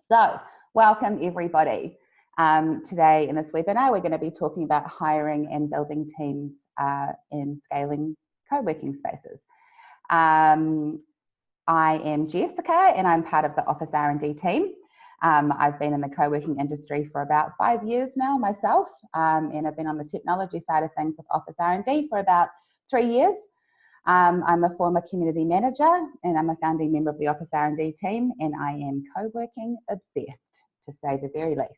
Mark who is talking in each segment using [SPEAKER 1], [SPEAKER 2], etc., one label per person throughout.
[SPEAKER 1] So, welcome everybody. Today in this webinar, we're going to be talking about hiring and building teams in scaling co-working spaces. I am Jessica and I'm part of the Office R&D team. I've been in the co-working industry for about 5 years now myself, and I've been on the technology side of things with Office R&D for about 3 years. I'm a former community manager and I'm a founding member of the Office R&D team, and I am co-working obsessed, to say the very least.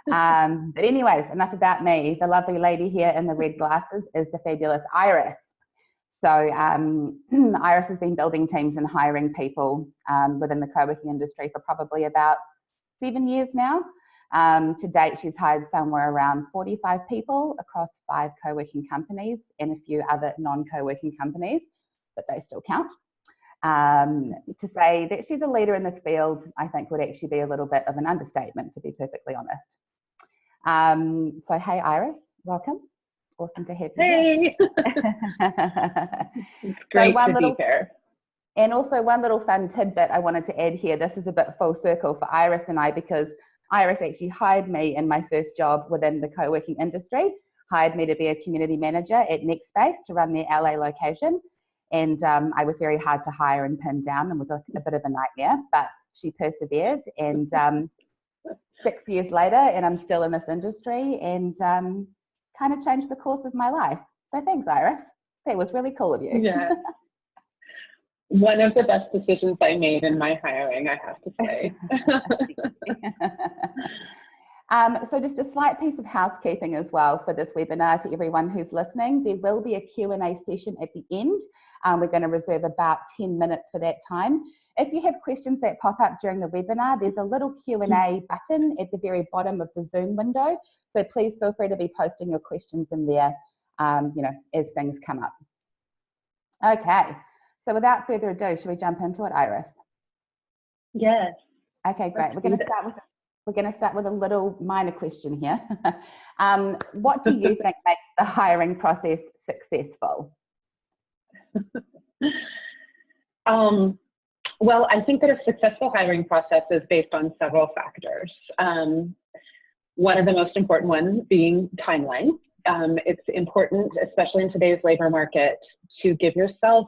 [SPEAKER 1] But anyways, enough about me. The lovely lady here in the red glasses is the fabulous Iris. So Iris has been building teams and hiring people within the co-working industry for probably about 7 years now. To date, she's hired somewhere around 45 people across 5 co-working companies and a few other non-co-working companies, but they still count. To say that she's a leader in this field, I think would actually be a little bit of an understatement, to be perfectly honest. So hey, Iris, welcome. Awesome to have you.
[SPEAKER 2] Hey! It's great to be here.
[SPEAKER 1] And also one little fun tidbit I wanted to add here. This is a bit full circle for Iris and I, because Iris actually hired me in my first job within the co-working industry, hired me to be a community manager at NextSpace to run their LA location. And I was very hard to hire and pin down and was a bit of a nightmare, but she perseveres. And 6 years later, and I'm still in this industry, and kind of changed the course of my life. So thanks, Iris. That was really cool of you.
[SPEAKER 2] Yeah. One of the best decisions I made in my hiring, I have to say.
[SPEAKER 1] So just a slight piece of housekeeping as well for this webinar to everyone who's listening. There will be a Q&A session at the end. We're going to reserve about 10 minutes for that time. If you have questions that pop up during the webinar, there's a little Q&A button at the very bottom of the Zoom window. So please feel free to be posting your questions in there, as things come up. Okay. So without further ado, should we jump into it, Iris?
[SPEAKER 2] Yes.
[SPEAKER 1] Okay, great. We're going to start with a little minor question here. What do you think makes the hiring process successful?
[SPEAKER 2] Well, I think that a successful hiring process is based on several factors. One of the most important ones being timeline. It's important, especially in today's labor market, to give yourself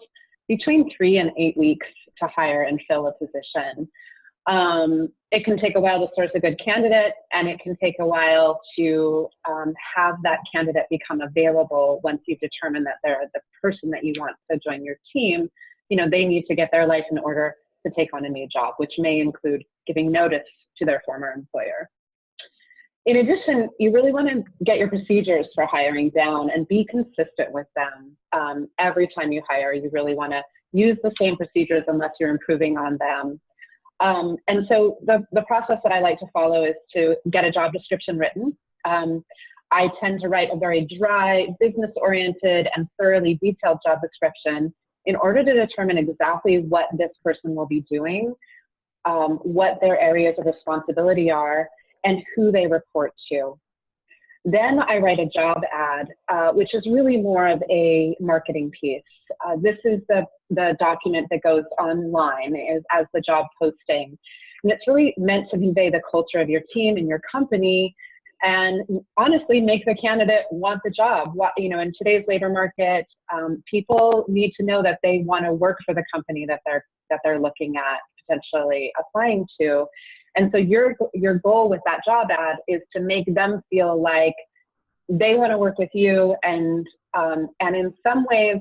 [SPEAKER 2] between 3 and 8 weeks to hire and fill a position. It can take a while to source a good candidate, and it can take a while to have that candidate become available once you've determined that they're the person that you want to join your team. They need to get their life in order to take on a new job, which may include giving notice to their former employer. In addition, you really want to get your procedures for hiring down and be consistent with them. Every time you hire, you really want to use the same procedures unless you're improving on them. And so the process that I like to follow is to get a job description written. I tend to write a very dry, business-oriented, and thoroughly detailed job description in order to determine exactly what this person will be doing, what their areas of responsibility are, and who they report to. Then I write a job ad, which is really more of a marketing piece. This is the document that goes online as the job posting. And it's really meant to convey the culture of your team and your company, and honestly make the candidate want the job. In today's labor market, people need to know that they want to work for the company that they're looking at potentially applying to. And so your goal with that job ad is to make them feel like they want to work with you. And in some ways,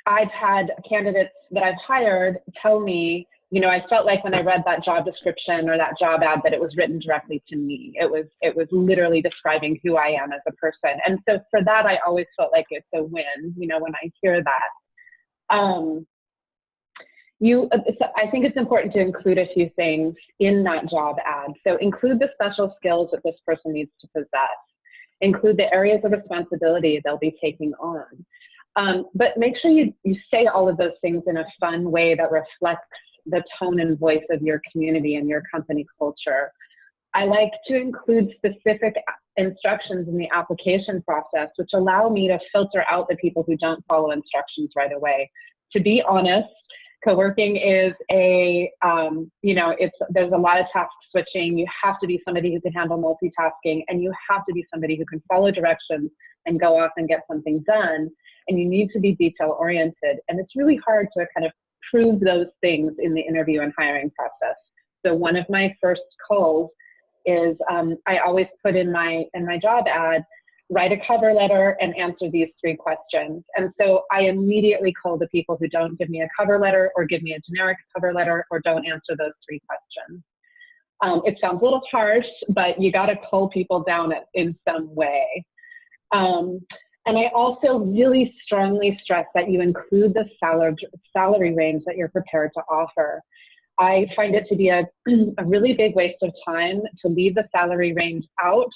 [SPEAKER 2] I've had candidates that I've hired tell me, I felt like when I read that job description or that job ad that it was written directly to me. It was literally describing who I am as a person. And so for that, I always felt like it's a win, when I hear that. I think it's important to include a few things in that job ad. So include the special skills that this person needs to possess. Include the areas of responsibility they'll be taking on. But make sure you say all of those things in a fun way that reflects the tone and voice of your community and your company culture. I like to include specific instructions in the application process, which allow me to filter out the people who don't follow instructions right away. To be honest, Co-working is a, there's a lot of task switching. You have to be somebody who can handle multitasking, and you have to be somebody who can follow directions and go off and get something done. And you need to be detail oriented. And it's really hard to kind of prove those things in the interview and hiring process. So one of my first calls is I always put in my job ad, write a cover letter and answer these 3 questions. And so I immediately call the people who don't give me a cover letter or give me a generic cover letter or don't answer those 3 questions. It sounds a little harsh, but you got to cull people down in some way. And I also really strongly stress that you include the salary range that you're prepared to offer. I find it to be a really big waste of time to leave the salary range out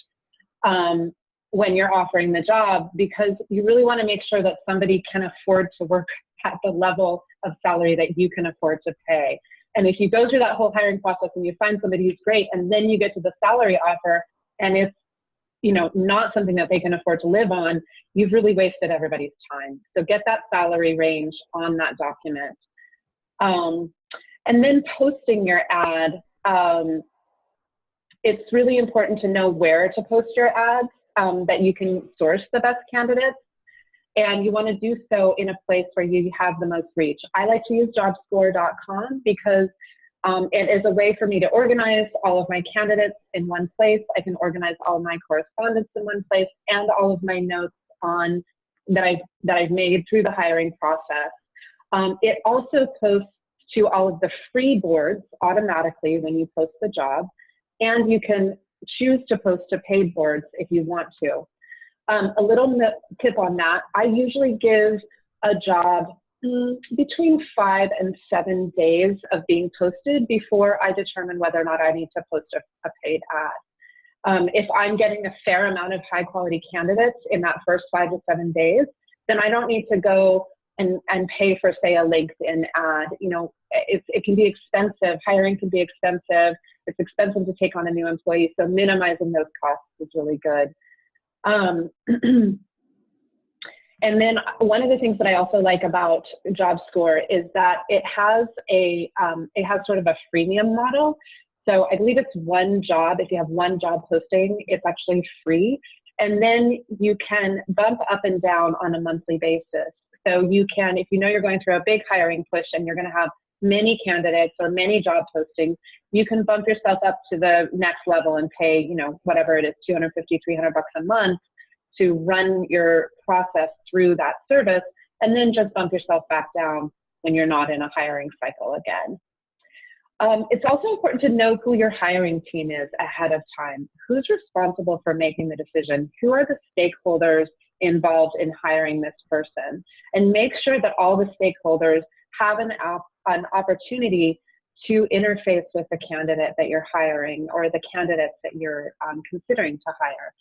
[SPEAKER 2] when you're offering the job, because you really want to make sure that somebody can afford to work at the level of salary that you can afford to pay. And if you go through that whole hiring process and you find somebody who's great, and then you get to the salary offer and it's not something that they can afford to live on, you've really wasted everybody's time. So get that salary range on that document. And then posting your ad, it's really important to know where to post your ads, that you can source the best candidates. And you want to do so in a place where you have the most reach. I like to use jobscore.com because it is a way for me to organize all of my candidates in one place. I can organize all my correspondence in one place and all of my notes that I've made through the hiring process. It also posts to all of the free boards automatically when you post the job, and you can choose to post to paid boards if you want to. A little tip on that, I usually give a job between 5 and 7 days of being posted before I determine whether or not I need to post a paid ad. If I'm getting a fair amount of high quality candidates in that first 5 to 7 days, then I don't need to go and pay for, say, a LinkedIn ad. It can be expensive. Hiring can be expensive. It's expensive to take on a new employee, so minimizing those costs is really good. And then one of the things that I also like about JobScore is that it has sort of a freemium model. So I believe it's one job. If you have one job posting, it's actually free. And then you can bump up and down on a monthly basis. So you can, if you know you're going through a big hiring push and you're going to have many candidates or many job postings, you can bump yourself up to the next level and pay, whatever it is, $250, $300 a month to run your process through that service, and then just bump yourself back down when you're not in a hiring cycle again. It's also important to know who your hiring team is ahead of time. Who's responsible for making the decision? Who are the stakeholders involved in hiring this person? And make sure that all the stakeholders have an opportunity to interface with the candidate that you're hiring or the candidates that you're considering to hire.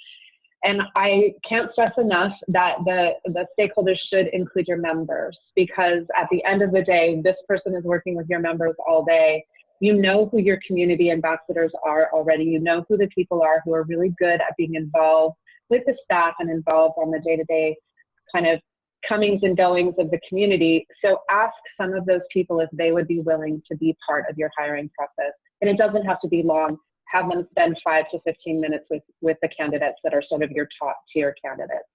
[SPEAKER 2] And I can't stress enough that the stakeholders should include your members, because at the end of the day, this person is working with your members all day. You know who your community ambassadors are already. You know who the people are who are really good at being involved with the staff and involved on the day-to-day kind of comings and goings of the community. So ask some of those people if they would be willing to be part of your hiring process. And it doesn't have to be long. Have them spend 5 to 15 minutes with the candidates that are sort of your top tier candidates.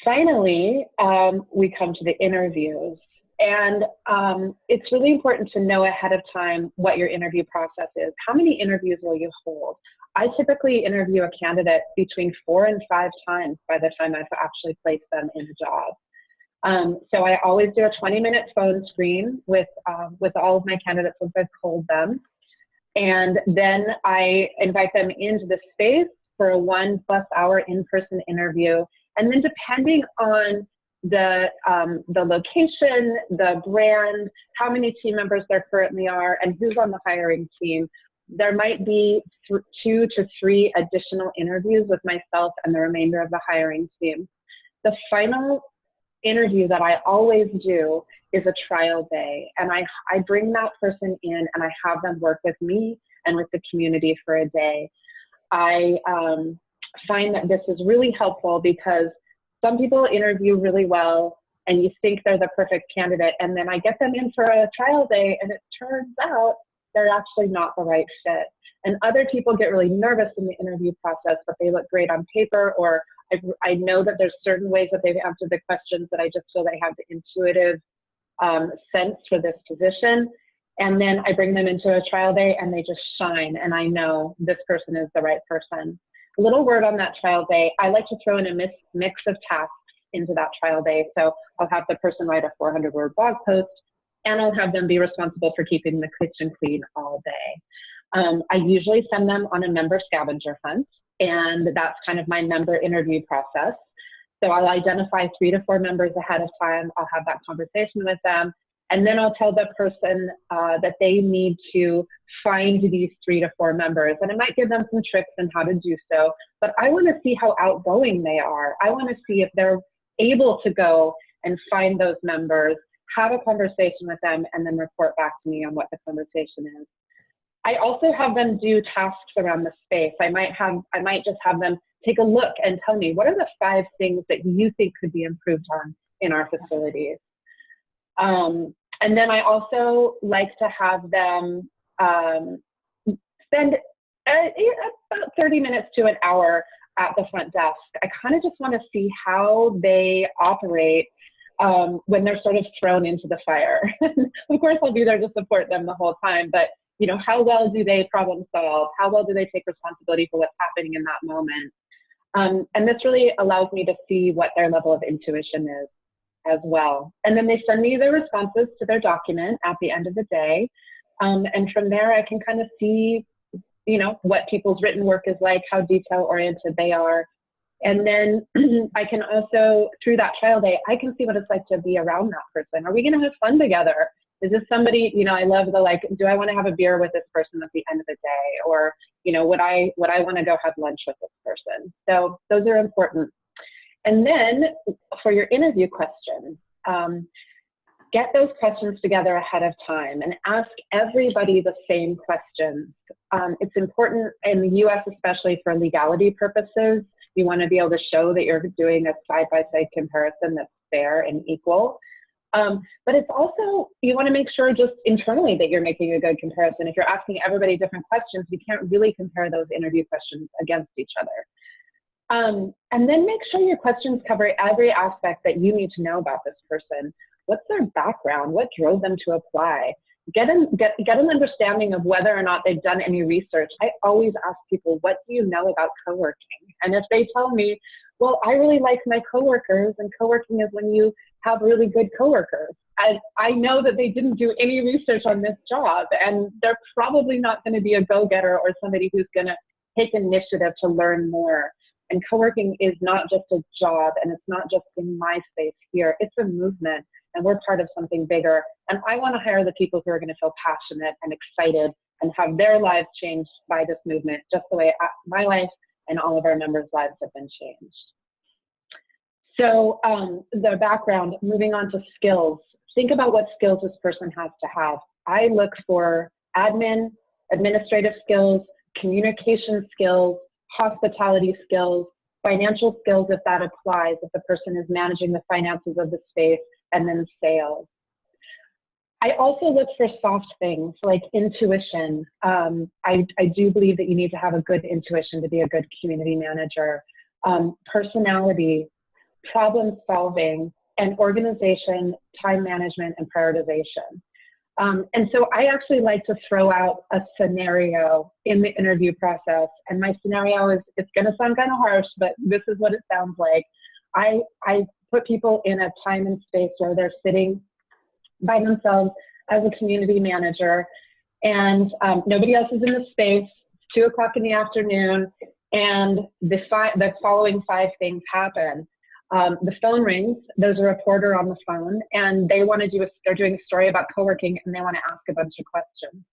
[SPEAKER 2] Finally, we come to the interviews. And it's really important to know ahead of time what your interview process is. How many interviews will you hold? I typically interview a candidate between 4 and 5 times by the time I've actually placed them in a job. So I always do a 20-minute phone screen with all of my candidates once I've called them. And then I invite them into the space for a 1+ hour in-person interview. And then depending on the location, the brand, how many team members there currently are, and who's on the hiring team, there might be 2 to 3 additional interviews with myself and the remainder of the hiring team. The final interview that I always do is a trial day, and I bring that person in and I have them work with me and with the community for a day. I find that this is really helpful because some people interview really well and you think they're the perfect candidate, and then I get them in for a trial day and it turns out they're actually not the right fit. And other people get really nervous in the interview process, but they look great on paper, or I know that there's certain ways that they've answered the questions that I just feel they have the intuitive sense for this position. And then I bring them into a trial day and they just shine, and I know this person is the right person. A little word on that trial day, I like to throw in a mix of tasks into that trial day. So I'll have the person write a 400-word blog post, and I'll have them be responsible for keeping the kitchen clean all day. I usually send them on a member scavenger hunt, and that's kind of my member interview process. So I'll identify 3 to 4 members ahead of time. I'll have that conversation with them, and then I'll tell the person that they need to find these 3 to 4 members. And I might give them some tricks on how to do so, but I want to see how outgoing they are. I want to see if they're able to go and find those members, have a conversation with them, and then report back to me on what the conversation is. I also have them do tasks around the space. I might just have them take a look and tell me, what are the 5 things that you think could be improved on in our facilities? And then I also like to have them spend about 30 minutes to an hour at the front desk. I kind of just want to see how they operate when they're sort of thrown into the fire. Of course, I'll be there to support them the whole time, but you know, how well do they problem solve? How well do they take responsibility for what's happening in that moment? And this really allows me to see what their level of intuition is as well. And then they send me their responses to their document at the end of the day. And from there, I can kind of see, you know, what people's written work is like, how detail-oriented they are. And then I can also, through that trial day, I can see what it's like to be around that person. Are we going to have fun together? Is this somebody, you know, I love the, like, do I want to have a beer with this person at the end of the day? Or, you know, would I want to go have lunch with this person? So those are important. And then for your interview questions, get those questions together ahead of time and ask everybody the same questions. It's important in the US, especially for legality purposes. You want to be able to show that you're doing a side-by-side comparison that's fair and equal. But it's also, you want to make sure just internally that you're making a good comparison. If you're asking everybody different questions, you can't really compare those interview questions against each other. And then make sure your questions cover every aspect that you need to know about this person. What's their background? What drove them to apply? Get an understanding of whether or not they've done any research. I always ask people, what do you know about co-working? And if they tell me, well, I really like my coworkers, and co-working is when you have really good coworkers, I know that they didn't do any research on this job, and they're probably not going to be a go-getter or somebody who's going to take initiative to learn more. And co-working is not just a job, and it's not just in my space here. It's a movement, and we're part of something bigger. And I want to hire the people who are going to feel passionate and excited and have their lives changed by this movement, just the way my life and all of our members' lives have been changed. So the background, moving on to skills. Think about what skills this person has to have. I look for administrative skills, communication skills, hospitality skills, financial skills if that applies, if the person is managing the finances of the space, and then sales. I also look for soft things like intuition. I do believe that you need to have a good intuition to be a good community manager. Personality, problem solving, and organization, time management, and prioritization. And so I actually like to throw out a scenario in the interview process. And my scenario is, it's going to sound kind of harsh, but this is what it sounds like. I put people in a time and space where they're sitting by themselves as a community manager, and nobody else is in the space. It's 2 o'clock in the afternoon, and the following 5 things happen. The phone rings, there's a reporter on the phone, and they're doing a story about co-working, and they want to ask a bunch of questions.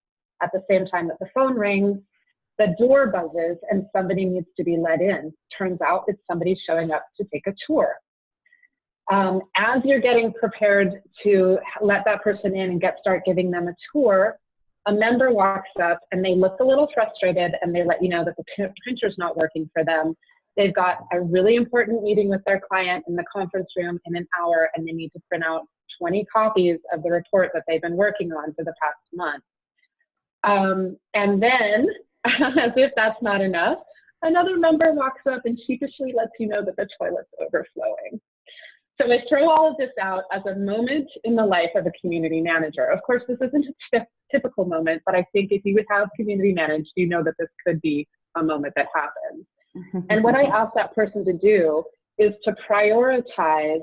[SPEAKER 2] At the same time that the phone rings, the door buzzes and somebody needs to be let in. Turns out it's somebody showing up to take a tour. As you're getting prepared to let that person in and start giving them a tour, a member walks up and they look a little frustrated, and they let you know that the printer's not working for them. they've got a really important meeting with their client in the conference room in an hour, and they need to print out 20 copies of the report that they've been working on for the past month. And then, as if that's not enough, another member walks up and sheepishly lets you know that the toilet's overflowing. So I throw all of this out as a moment in the life of a community manager. Of course, this isn't a typical moment, but I think if you would have community managed, you know that this could be a moment that happens. And what I ask that person to do is to prioritize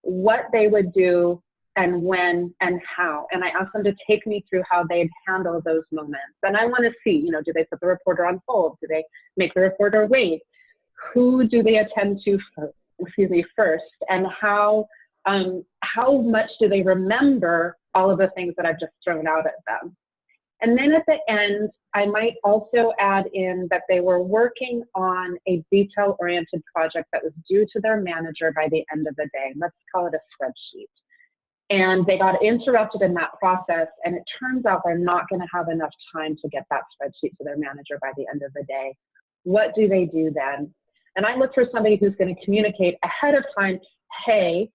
[SPEAKER 2] what they would do and when and how. And I ask them to take me through how they'd handle those moments. And I want to see, you know, do they put the reporter on hold? Do they make the reporter wait? Who do they attend to first? And how much do they remember all of the things that I've just thrown out at them? And then at the end, I might also add in that they were working on a detail-oriented project that was due to their manager by the end of the day. Let's call it a spreadsheet. And they got interrupted in that process, and it turns out they're not going to have enough time to get that spreadsheet to their manager by the end of the day. What do they do then? And I look for somebody who's going to communicate ahead of time, hey,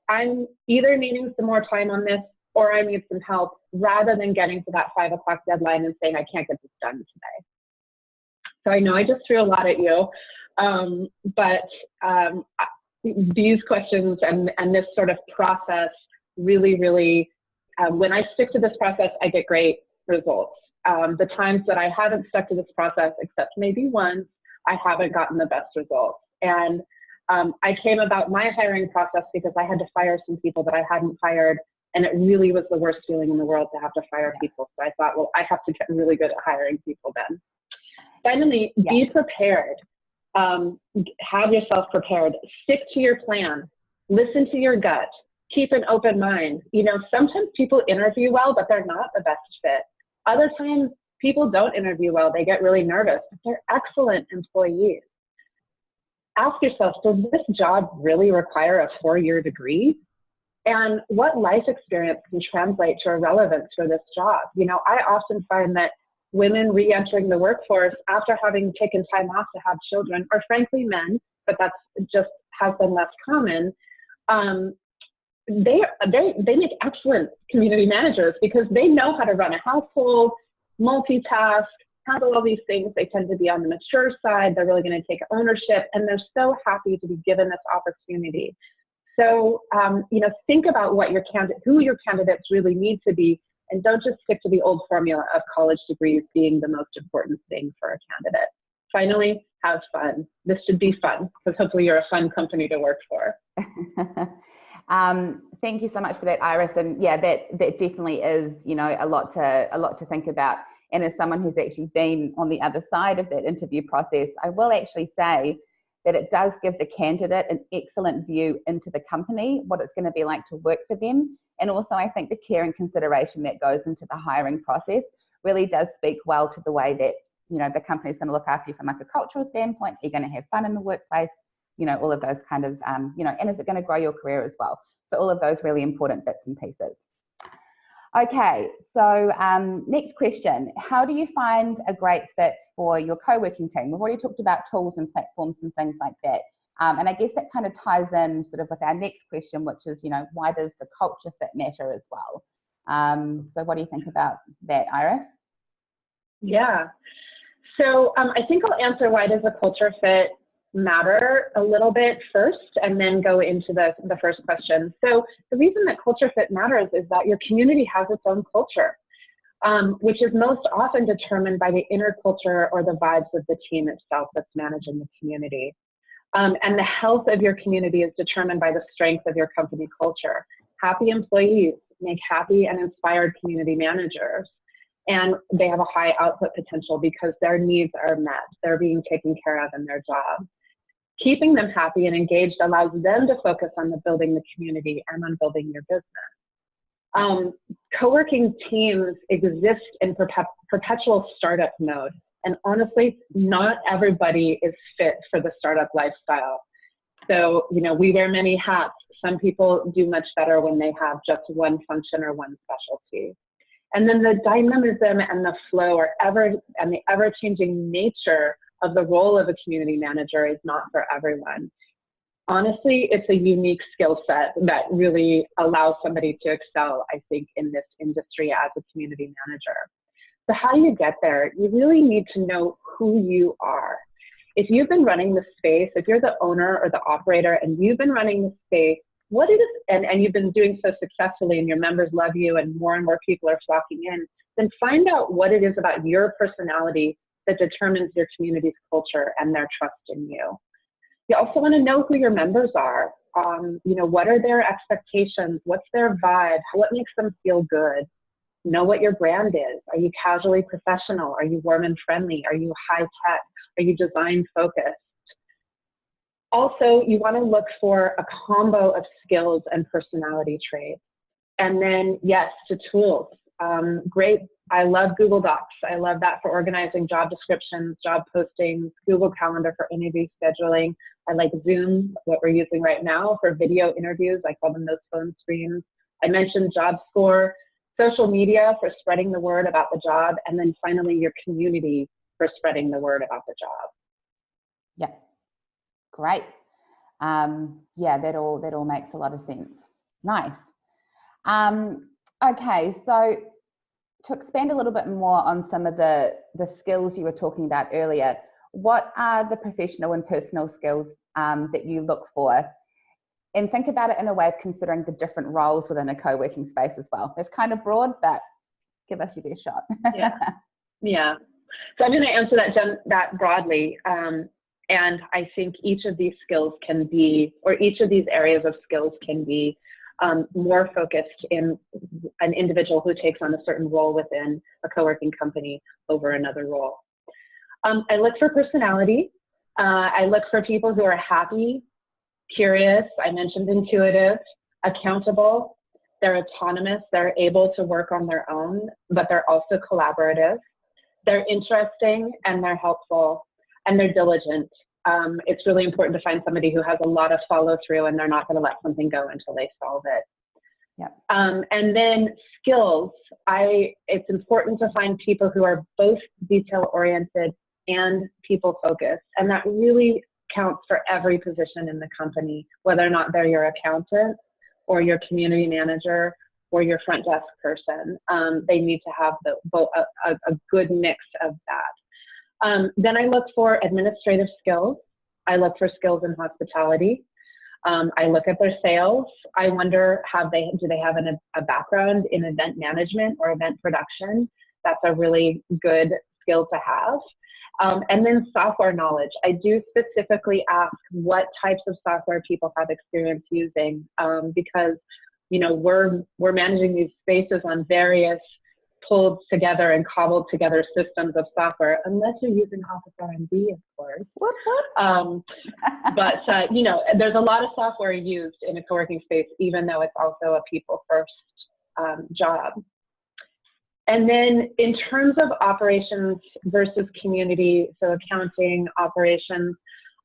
[SPEAKER 2] I'm either needing some more time on this or I need some help, rather than getting to that 5 o'clock deadline and saying, I can't get this done today. So I know I just threw a lot at you, but these questions and this sort of process really, when I stick to this process, I get great results. The times that I haven't stuck to this process, except maybe once, I haven't gotten the best results. And I came about my hiring process because I had to fire some people that I hadn't hired, and it really was the worst feeling in the world to have to fire people. So I thought, well, I have to get really good at hiring people then. Finally, be prepared. Have yourself prepared. Stick to your plan. Listen to your gut. Keep an open mind. You know, sometimes people interview well, but they're not the best fit. Other times, people don't interview well. They get really nervous, but they're excellent employees. Ask yourself, does this job really require a 4-year degree? And what life experience can translate to a relevance for this job? You know, I often find that women re-entering the workforce after having taken time off to have children, or frankly men, but that's just has been less common, they make excellent community managers because they know how to run a household, multitask, handle all these things. They tend to be on the mature side. They're really going to take ownership, and they're so happy to be given this opportunity. So, you know, think about what who your candidates really need to be, and don't just stick to the old formula of college degrees being the most important thing for a candidate. Finally, have fun. This should be fun, because hopefully you're a fun company to work for.
[SPEAKER 1] Thank you so much for that, Iris. And yeah, that definitely is, you know, a lot to think about. And as someone who's actually been on the other side of that interview process, I will actually say that it does give the candidate an excellent view into the company, what it's going to be like to work for them. And also, I think the care and consideration that goes into the hiring process really does speak well to the way that, you know, the company's going to look after you from like a cultural standpoint. You're going to have fun in the workplace, you know, all of those kind of, you know, and is it going to grow your career as well? So all of those really important bits and pieces. Okay, so next question. How do you find a great fit for your co-working team? We've already talked about tools and platforms and things like that. And I guess that kind of ties in sort of with our next question, which is, you know, why does the culture fit matter as well? So what do you think about that, Iris?
[SPEAKER 2] Yeah, so I think I'll answer why does the culture fit matter a little bit first, and then go into the first question. So the reason that culture fit matters is that your community has its own culture, which is most often determined by the inner culture or the vibes of the team itself that's managing the community. And the health of your community is determined by the strength of your company culture. Happy employees make happy and inspired community managers, and they have a high output potential because their needs are met. They're being taken care of in their job. Keeping them happy and engaged allows them to focus on building the community and on building your business. Co-working teams exist in perpetual startup mode. And honestly, not everybody is fit for the startup lifestyle. So, you know, we wear many hats. Some people do much better when they have just one function or one specialty. And then the dynamism and the flow and the ever-changing nature of the role of a community manager is not for everyone. Honestly, it's a unique skill set that really allows somebody to excel, I think, in this industry as a community manager. So how do you get there? You really need to know who you are. If you've been running the space, if you're the owner or the operator and you've been running the space, what it is, and you've been doing so successfully and your members love you and more people are flocking in, then find out what it is about your personality that determines your community's culture and their trust in you. You also want to know who your members are. What are their expectations? What's their vibe? What makes them feel good? Know what your brand is. Are you casually professional? Are you warm and friendly? Are you high tech? Are you design focused? Also, you want to look for a combo of skills and personality traits. And then, yes, to tools. Great. I love Google Docs. I love that for organizing job descriptions, job postings, Google Calendar for interview scheduling. I like Zoom, what we're using right now for video interviews. I call them those phone screens. I mentioned job score, social media for spreading the word about the job, and then finally your community for spreading the word about the job.
[SPEAKER 1] Yeah, great. Yeah, that all makes a lot of sense. Nice. Okay, so to expand a little bit more on some of the skills you were talking about earlier, what are the professional and personal skills that you look for? And think about it in a way of considering the different roles within a co-working space as well. It's kind of broad, but give us your best shot.
[SPEAKER 2] Yeah. So I'm going to answer that broadly. And I think each of these skills can be, or each of these areas of skills can be more focused in an individual who takes on a certain role within a co-working company over another role. I look for personality. I look for people who are happy, curious, I mentioned intuitive, accountable, they're autonomous, they're able to work on their own, but they're also collaborative. They're interesting and they're helpful and they're diligent. It's really important to find somebody who has a lot of follow through and they're not going to let something go until they solve it.
[SPEAKER 1] Yep.
[SPEAKER 2] And then skills, it's important to find people who are both detail oriented and people focused. And that really counts for every position in the company, whether or not they're your accountant or your community manager or your front desk person. They need to have a good mix of that. Then I look for administrative skills. I look for skills in hospitality. I look at their sales. I wonder, do they have a background in event management or event production? That's a really good skill to have. And then software knowledge. I do specifically ask what types of software people have experience using, because we're managing these spaces on various pulled together and cobbled together systems of software, unless you're using Office R&D, of course. But there's a lot of software used in a co-working space, even though it's also a people-first job. And then in terms of operations versus community, so accounting, operations,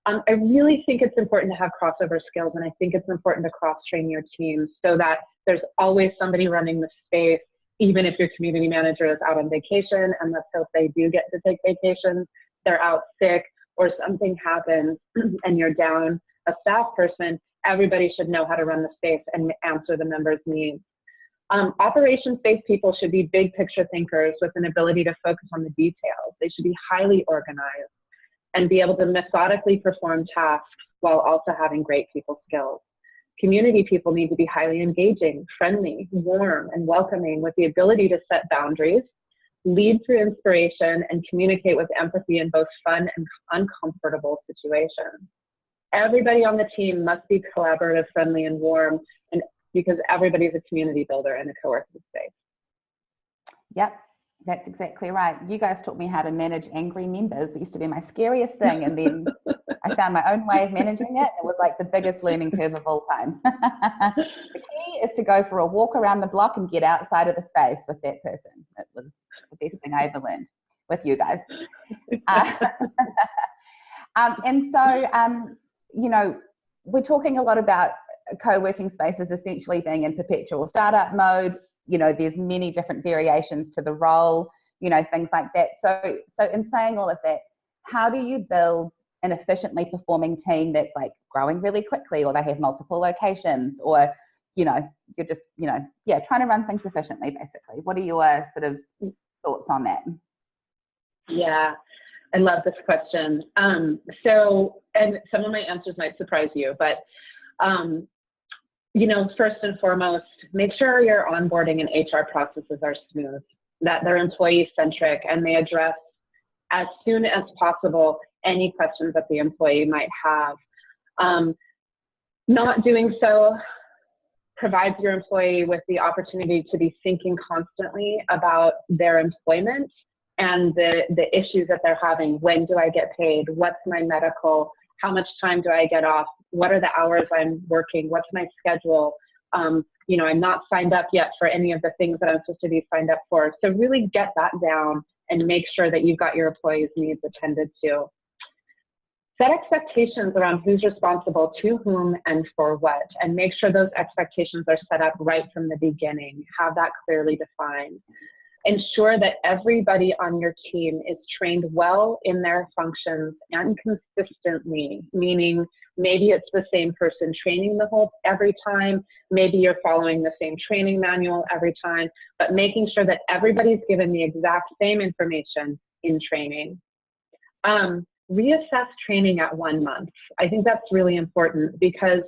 [SPEAKER 2] I really think it's important to have crossover skills, and I think it's important to cross-train your teams so that there's always somebody running the space, even if your community manager is out on vacation, and let's hope they do get to take vacations, they're out sick, or something happens and you're down a staff person, everybody should know how to run the space and answer the members' needs. Operations-based people should be big picture thinkers with an ability to focus on the details. They should be highly organized and be able to methodically perform tasks while also having great people skills. Community people need to be highly engaging, friendly, warm, and welcoming with the ability to set boundaries, lead through inspiration, and communicate with empathy in both fun and uncomfortable situations. Everybody on the team must be collaborative, friendly, and warm, and because everybody's a community builder in a co-working space.
[SPEAKER 1] Yep, that's exactly right. You guys taught me how to manage angry members. It used to be my scariest thing, and then I found my own way of managing it. It was like the biggest learning curve of all time. The key is to go for a walk around the block and get outside of the space with that person. It was the best thing I ever learned with you guys. And so, we're talking a lot about co-working spaces essentially being in perpetual startup mode. There's many different variations to the role, things like that. So in saying all of that, how do you build an efficiently performing team that's like growing really quickly, or they have multiple locations, or, you know, you're just, you know, yeah, trying to run things efficiently, basically. What are your sort of thoughts on that?
[SPEAKER 2] Yeah, I love this question. So, and some of my answers might surprise you, but, you know, first and foremost, make sure your onboarding and HR processes are smooth, that they're employee-centric, and they address as soon as possible any questions that the employee might have. Not doing so provides your employee with the opportunity to be thinking constantly about their employment and the issues that they're having. When do I get paid? What's my medical? How much time do I get off? What are the hours I'm working? What's my schedule? You know, I'm not signed up yet for any of the things that I'm supposed to be signed up for. So really get that down and make sure that you've got your employees' needs attended to. Set expectations around who's responsible to whom and for what, and make sure those expectations are set up right from the beginning. Have that clearly defined. Ensure that everybody on your team is trained well in their functions and consistently, meaning maybe it's the same person training every time, maybe you're following the same training manual every time, but making sure that everybody's given the exact same information in training. Reassess training at 1 month. I think that's really important because,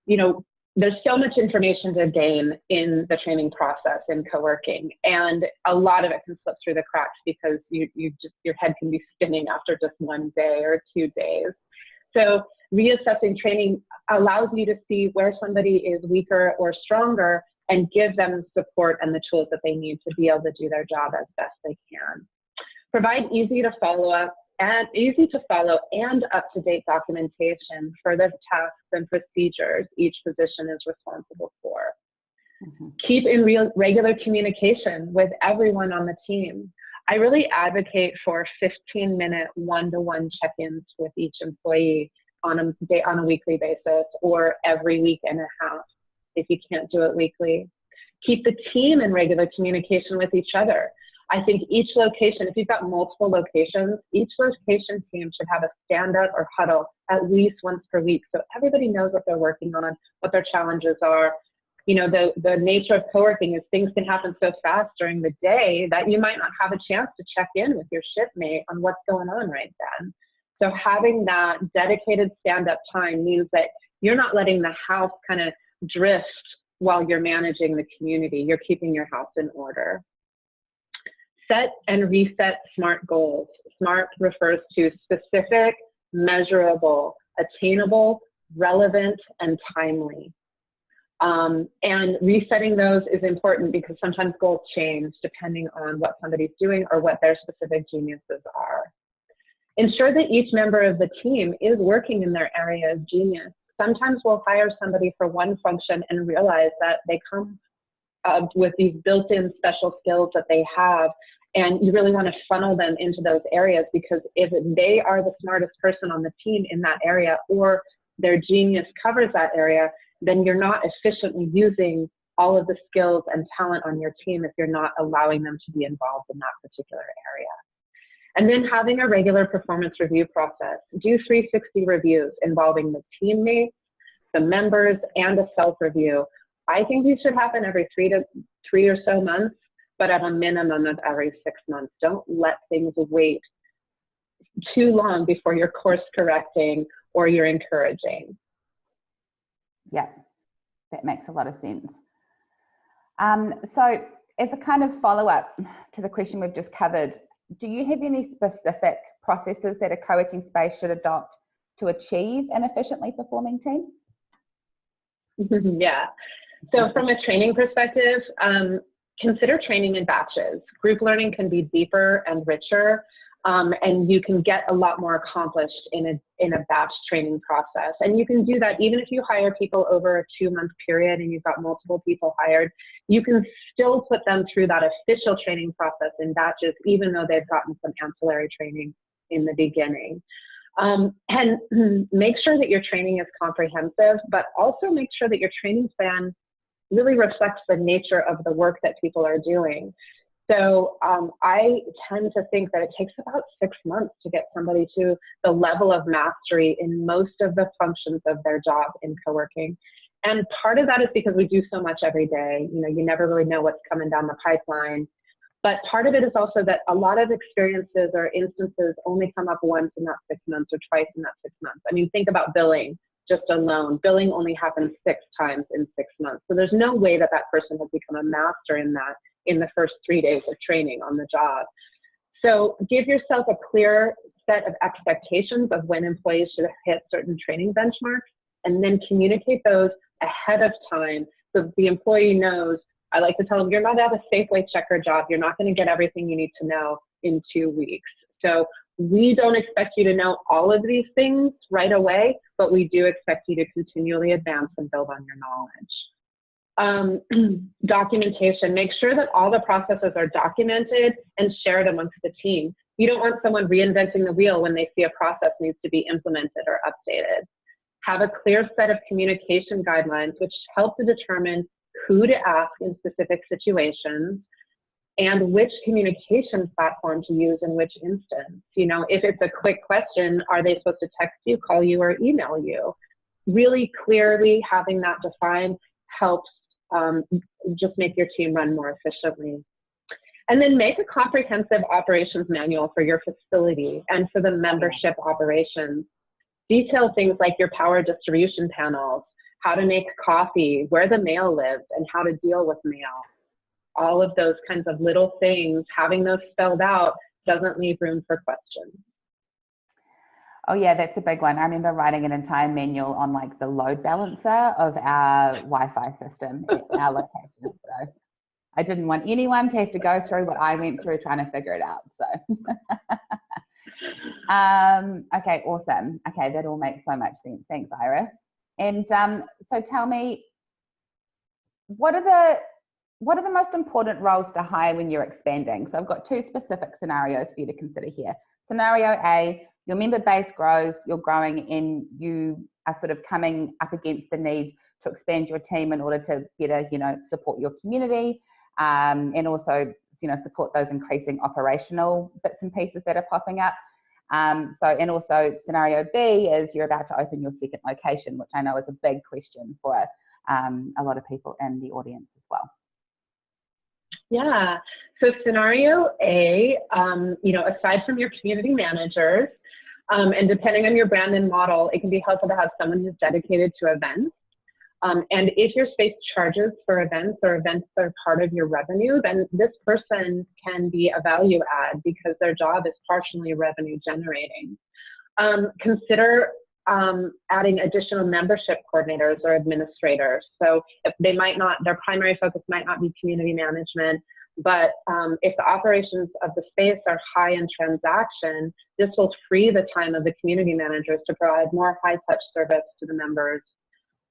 [SPEAKER 2] you know, there's so much information to gain in the training process in co-working, and a lot of it can slip through the cracks because your head can be spinning after just 1 day or 2 days. So reassessing training allows you to see where somebody is weaker or stronger and give them support and the tools that they need to be able to do their job as best they can. Provide easy to follow and up-to-date documentation for the tasks and procedures each position is responsible for. Mm-hmm. Keep in regular communication with everyone on the team. I really advocate for 15-minute one-to-one check-ins with each employee on a weekly basis, or every week and a half if you can't do it weekly. Keep the team in regular communication with each other. I think each location, if you've got multiple locations, each location team should have a stand-up or huddle at least once per week, so everybody knows what they're working on, what their challenges are. You know, the nature of co-working is things can happen so fast during the day that you might not have a chance to check in with your shipmate on what's going on right then. So having that dedicated stand-up time means that you're not letting the house kind of drift while you're managing the community. You're keeping your house in order. Set and reset SMART goals. SMART refers to specific, measurable, attainable, relevant, and timely. And resetting those is important because sometimes goals change depending on what somebody's doing or what their specific geniuses are. Ensure that each member of the team is working in their area of genius. Sometimes we'll hire somebody for one function and realize that they come with these built-in special skills that they have, and you really want to funnel them into those areas, because if they are the smartest person on the team in that area, or their genius covers that area, then you're not efficiently using all of the skills and talent on your team if you're not allowing them to be involved in that particular area. And then having a regular performance review process. Do 360 reviews involving the teammates, the members, and a self-review. I think these should happen every three or so months, but at a minimum of every 6 months. Don't let things wait too long before you're course correcting or you're encouraging.
[SPEAKER 1] Yeah, that makes a lot of sense. So as a kind of follow-up to the question we've just covered, do you have any specific processes that a co-working space should adopt to achieve an efficiently performing team?
[SPEAKER 2] Yeah. So from a training perspective, consider training in batches. Group learning can be deeper and richer, and you can get a lot more accomplished in a batch training process. And you can do that even if you hire people over a 2-month period and you've got multiple people hired. You can still put them through that official training process in batches, even though they've gotten some ancillary training in the beginning. And make sure that your training is comprehensive, but also make sure that your training plan really reflects the nature of the work that people are doing. So I tend to think that it takes about 6 months to get somebody to the level of mastery in most of the functions of their job in co-working. And part of that is because we do so much every day. You know, you never really know what's coming down the pipeline. But part of it is also that a lot of experiences or instances only come up once in that 6 months or twice in that 6 months. I mean, think about billing just alone. Billing only happens 6 times in 6 months. So there's no way that that person has become a master in that in the first 3 days of training on the job. So give yourself a clear set of expectations of when employees should hit certain training benchmarks, and then communicate those ahead of time so the employee knows. I like to tell them, you're not at a Safeway checker job. You're not going to get everything you need to know in 2 weeks. So we don't expect you to know all of these things right away, but we do expect you to continually advance and build on your knowledge. Documentation, make sure that all the processes are documented and shared amongst the team. You don't want someone reinventing the wheel when they see a process needs to be implemented or updated. Have a clear set of communication guidelines which help to determine who to ask in specific situations and which communication platform to use in which instance. You know, if it's a quick question, are they supposed to text you, call you, or email you? Really clearly having that defined helps just make your team run more efficiently. And then make a comprehensive operations manual for your facility and for the membership operations. Detail things like your power distribution panels, how to make coffee, where the mail lives, and how to deal with mail. All of those kinds of little things, having those spelled out doesn't leave room for questions.
[SPEAKER 1] Oh yeah, that's a big one. I remember writing an entire manual on like the load balancer of our Wi-Fi system at our location. So I didn't want anyone to have to go through what I went through trying to figure it out. So okay, awesome. Okay, that all makes so much sense. Thanks, Iris. And so tell me, what are the most important roles to hire when you're expanding? So I've got 2 specific scenarios for you to consider here. Scenario A, your member base grows, you're growing, and you are sort of coming up against the need to expand your team in order to better, you know, support your community, and also, you know, support those increasing operational bits and pieces that are popping up. And also scenario B is you're about to open your second location, which I know is a big question for a lot of people in the audience as well.
[SPEAKER 2] Yeah, so scenario A, you know, aside from your community managers, and depending on your brand and model, it can be helpful to have someone who's dedicated to events. And if your space charges for events or events are part of your revenue, then this person can be a value add because their job is partially revenue generating. Consider adding additional membership coordinators or administrators. So if they might not, their primary focus might not be community management, but if the operations of the space are high in transaction, this will free the time of the community managers to provide more high-touch service to the members.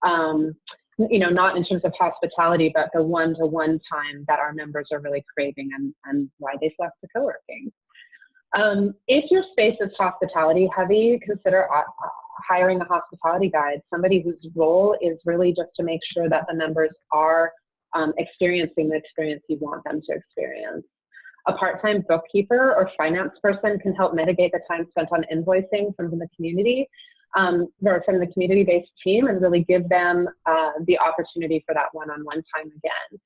[SPEAKER 2] You know, not in terms of hospitality, but the one-to-one time that our members are really craving and why they select the co-working. If your space is hospitality heavy, consider hiring a hospitality guide, somebody whose role is really just to make sure that the members are experiencing the experience you want them to experience. A part-time bookkeeper or finance person can help mitigate the time spent on invoicing from the community or from the community-based team and really give them the opportunity for that one-on-one time again.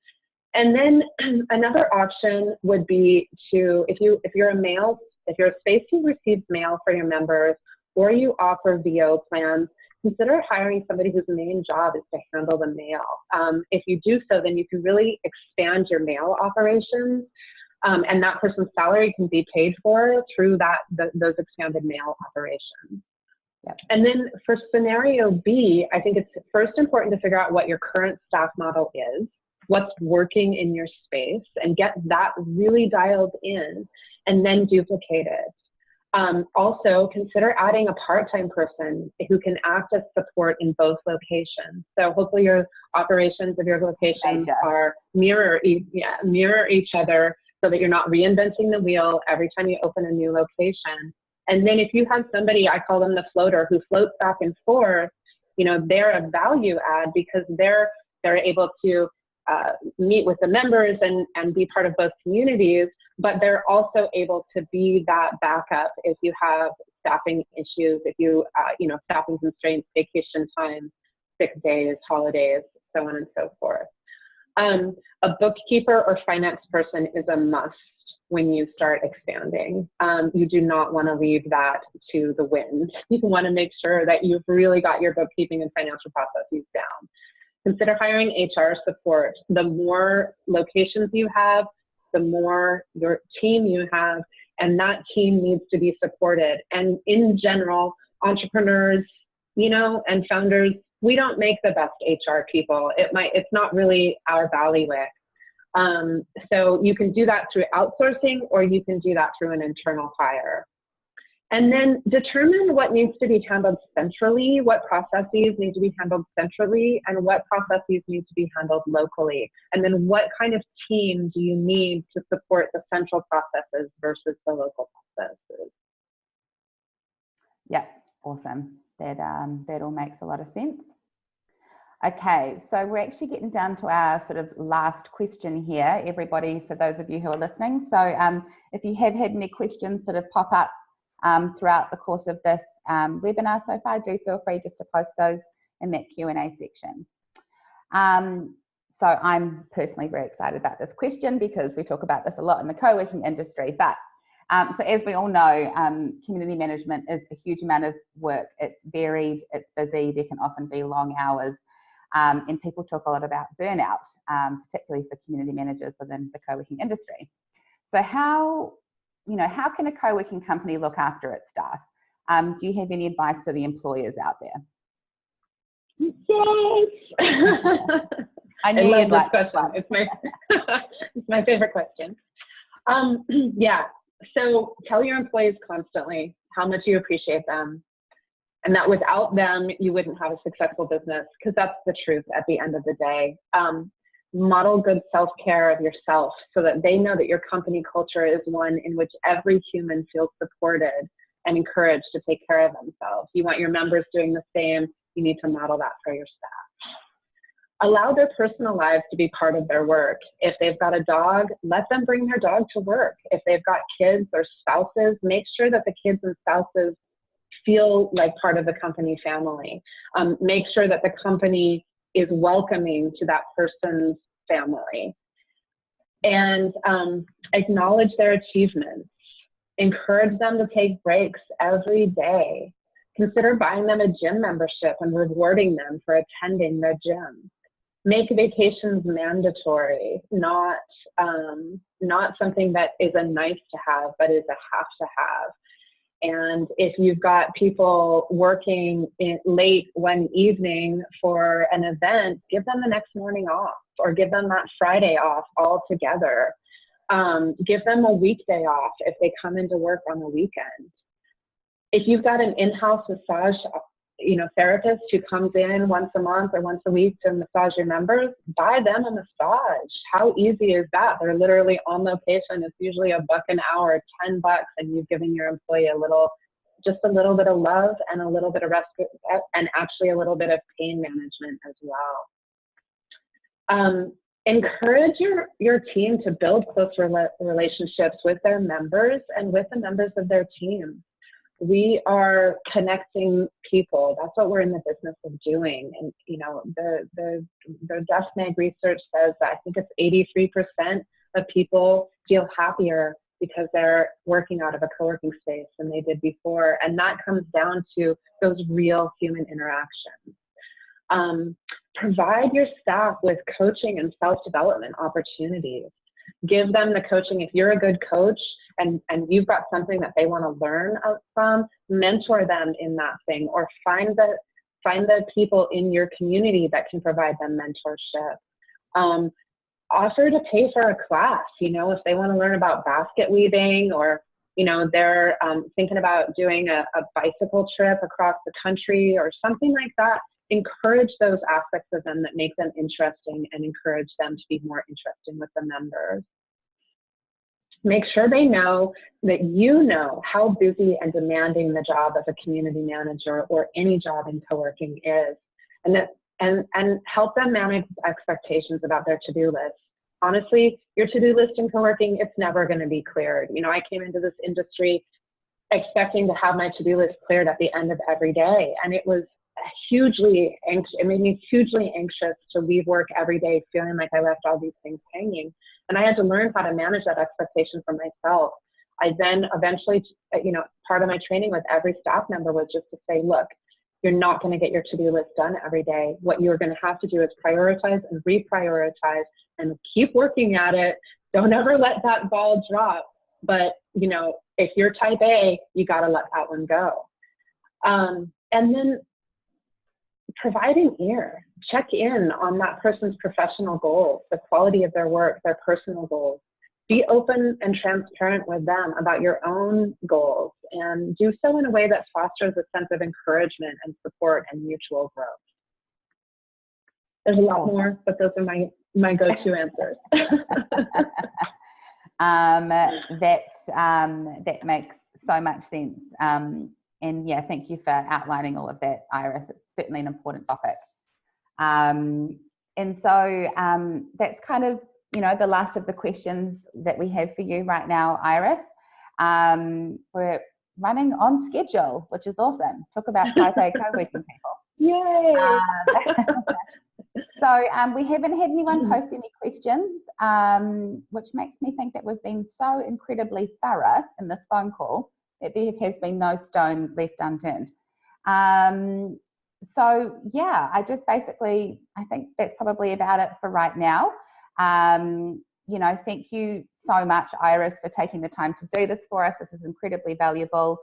[SPEAKER 2] And then another option would be to, if you're a space who receives mail for your members or you offer VO plans, consider hiring somebody whose main job is to handle the mail. If you do so, then you can really expand your mail operations, and that person's salary can be paid for through those expanded mail operations. Yep. And then for scenario B, I think it's first important to figure out what your current staff model is, what's working in your space, and get that really dialed in, and then duplicate it. Also, consider adding a part-time person who can act as support in both locations. So hopefully your operations of your locations are mirror each other so that you're not reinventing the wheel every time you open a new location. And then if you have somebody, I call them the floater, who floats back and forth, you know, they're a value add because they're able to meet with the members and be part of both communities, but they're also able to be that backup if you have staffing issues, if you, staffing constraints, vacation time, sick days, holidays, so on and so forth. A bookkeeper or finance person is a must when you start expanding. You do not want to leave that to the wind. You want to make sure that you've really got your bookkeeping and financial processes down. Consider hiring HR support. The more locations you have, the more your team you have, and that team needs to be supported. And in general, entrepreneurs, and founders, we don't make the best HR people. It's not really our bailiwick. So you can do that through outsourcing, or you can do that through an internal hire. And then determine what needs to be handled centrally, what processes need to be handled centrally, and what processes need to be handled locally. And then what kind of team do you need to support the central processes versus the local processes?
[SPEAKER 1] Yeah, awesome. That all makes a lot of sense. Okay, so we're actually getting down to our sort of last question here, everybody, for those of you who are listening. So if you have had any questions sort of pop up throughout the course of this webinar so far, do feel free just to post those in that Q&A section. So I'm personally very excited about this question because we talk about this a lot in the co-working industry, but so as we all know, community management is a huge amount of work. It's varied, it's busy, there can often be long hours, and people talk a lot about burnout, particularly for community managers within the co-working industry. So how can a co-working company look after its staff? Do you have any advice for the employers out there?
[SPEAKER 2] Yes. I love this question. It's my favorite question. Yeah. So tell your employees constantly how much you appreciate them, and that without them, you wouldn't have a successful business, because that's the truth at the end of the day. Model good self-care of yourself so that they know that your company culture is one in which every human feels supported and encouraged to take care of themselves. You want your members doing the same. You need to model that for your staff. Allow their personal lives to be part of their work. If they've got a dog, let them bring their dog to work. If they've got kids or spouses, make sure that the kids and spouses feel like part of the company family. Make sure that the company is welcoming to that person's family. And acknowledge their achievements. Encourage them to take breaks every day. Consider buying them a gym membership and rewarding them for attending their gym. Make vacations mandatory, not something that is a nice to have, but is a have to have. And if you've got people working late one evening for an event, give them the next morning off, or give them that Friday off altogether. Give them a weekday off if they come into work on the weekend. If you've got an in-house massage therapist who comes in once a month or once a week to massage your members, buy them a massage. How easy is that? They're literally on location. It's usually $1 an hour, $10, and you've given your employee just a little bit of love and a little bit of rest, and actually a little bit of pain management as well. Encourage your team to build close relationships with their members and with the members of their team. We are connecting people. That's what we're in the business of doing. And the DEFMAG research says that I think it's 83% of people feel happier because they're working out of a co-working space than they did before. And that comes down to those real human interactions. Provide your staff with coaching and self-development opportunities. Give them the coaching. If you're a good coach and you've got something that they want to learn from, mentor them in that thing, or find the people in your community that can provide them mentorship. Offer to pay for a class, if they want to learn about basket weaving, or they're thinking about doing a bicycle trip across the country or something like that. Encourage those aspects of them that make them interesting, and encourage them to be more interesting with the members. Make sure they know that you know how busy and demanding the job of a community manager or any job in co-working is, and and help them manage expectations about their to-do list. Honestly, your to-do list in co-working, it's never going to be cleared. You know, I came into this industry expecting to have my to-do list cleared at the end of every day. And it was hugely anxious. It made me hugely anxious to leave work every day feeling like I left all these things hanging. And I had to learn how to manage that expectation for myself. I then eventually, you know, part of my training with every staff member was just to say, look, you're not going to get your to-do list done every day. What you're going to have to do is prioritize and reprioritize and keep working at it. Don't ever let that ball drop. But, you know, if you're type A, you got to let that one go. And then providing ear, check in on that person's professional goals, the quality of their work, their personal goals. Be open and transparent with them about your own goals, and do so in a way that fosters a sense of encouragement and support and mutual growth. There's a lot more, but those are my go-to answers.
[SPEAKER 1] That makes so much sense. And yeah, thank you for outlining all of that, Iris. It's certainly an important topic. And so that's kind of, you know, the last of the questions that we have for you right now, Iris. We're running on schedule, which is awesome. Talk about type A co-working people.
[SPEAKER 2] Yay!
[SPEAKER 1] So we haven't had anyone post any questions, which makes me think that we've been so incredibly thorough in this phone call that there has been no stone left unturned. So yeah, I think that's probably about it for right now. You know, thank you so much, Iris, for taking the time to do this for us. This is incredibly valuable.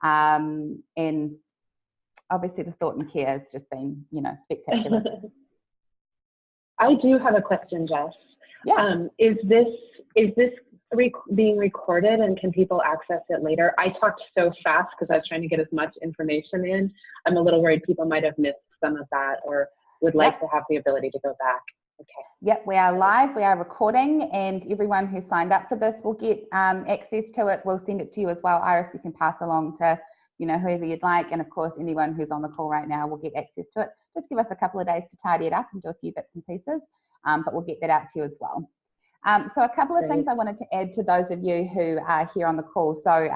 [SPEAKER 1] And obviously the thought and care has just been, you know, spectacular.
[SPEAKER 2] I do have a question, Jess.
[SPEAKER 1] Yeah.
[SPEAKER 2] Is this being recorded, and can people access it later? I talked so fast because I was trying to get as much information in. I'm a little worried people might have missed some of that, or would like to have the ability to go back. Okay.
[SPEAKER 1] Yep, we are live, we are recording, and everyone who signed up for this will get access to it. We'll send it to you as well, Iris. You can pass along to, you know, whoever you'd like, and of course anyone who's on the call right now will get access to it. Just give us a couple of days to tidy it up and do a few bits and pieces, but we'll get that out to you as well. So a couple of things I wanted to add to those of you who are here on the call. So,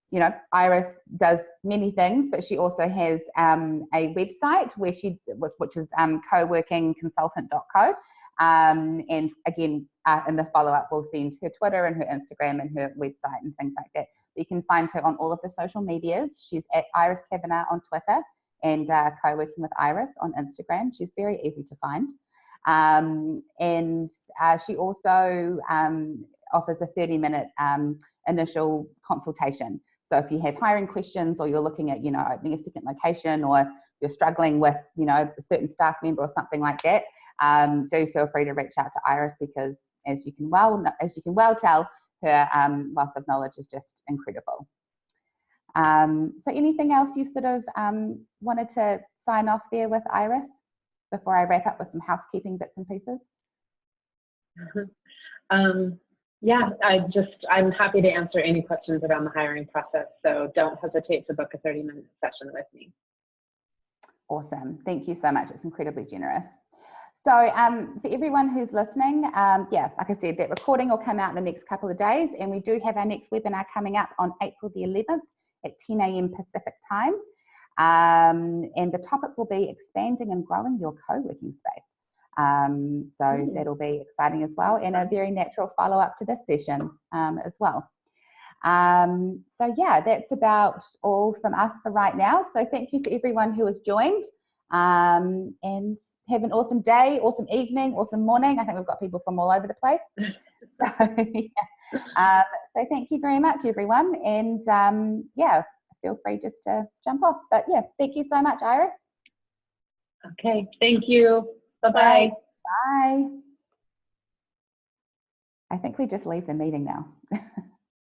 [SPEAKER 1] you know, Iris does many things, but she also has a website which is coworkingconsultant.co. And again, in the follow-up, we'll send her Twitter and her Instagram and her website and things like that. You can find her on all of the social medias. She's at Iris Kavanagh on Twitter and Co-working with Iris on Instagram. She's very easy to find. And she also offers a 30-minute initial consultation. So if you have hiring questions, or you're looking at, you know, opening a second location, or you're struggling with, you know, a certain staff member or something like that, do feel free to reach out to Iris, because as you can well tell, her wealth of knowledge is just incredible. So anything else you sort of wanted to sign off there with, Iris, before I wrap up with some housekeeping bits and pieces?
[SPEAKER 2] Yeah, I'm happy to answer any questions around the hiring process, so don't hesitate to book a 30-minute session with me.
[SPEAKER 1] Awesome. Thank you so much. It's incredibly generous. So for everyone who's listening, yeah, like I said, that recording will come out in the next couple of days, and we do have our next webinar coming up on April the 11th at 10 a.m. Pacific time. And the topic will be expanding and growing your co-working space. So that'll be exciting as well, and a very natural follow-up to this session as well. So yeah, that's about all from us for right now. So thank you for everyone who has joined, and have an awesome day, awesome evening, awesome morning. I think we've got people from all over the place. So, yeah. So thank you very much, everyone. And yeah, feel free just to jump off. But yeah, thank you so much, Iris.
[SPEAKER 2] Okay, thank you. Bye-bye.
[SPEAKER 1] Bye. I think we just leave the meeting now.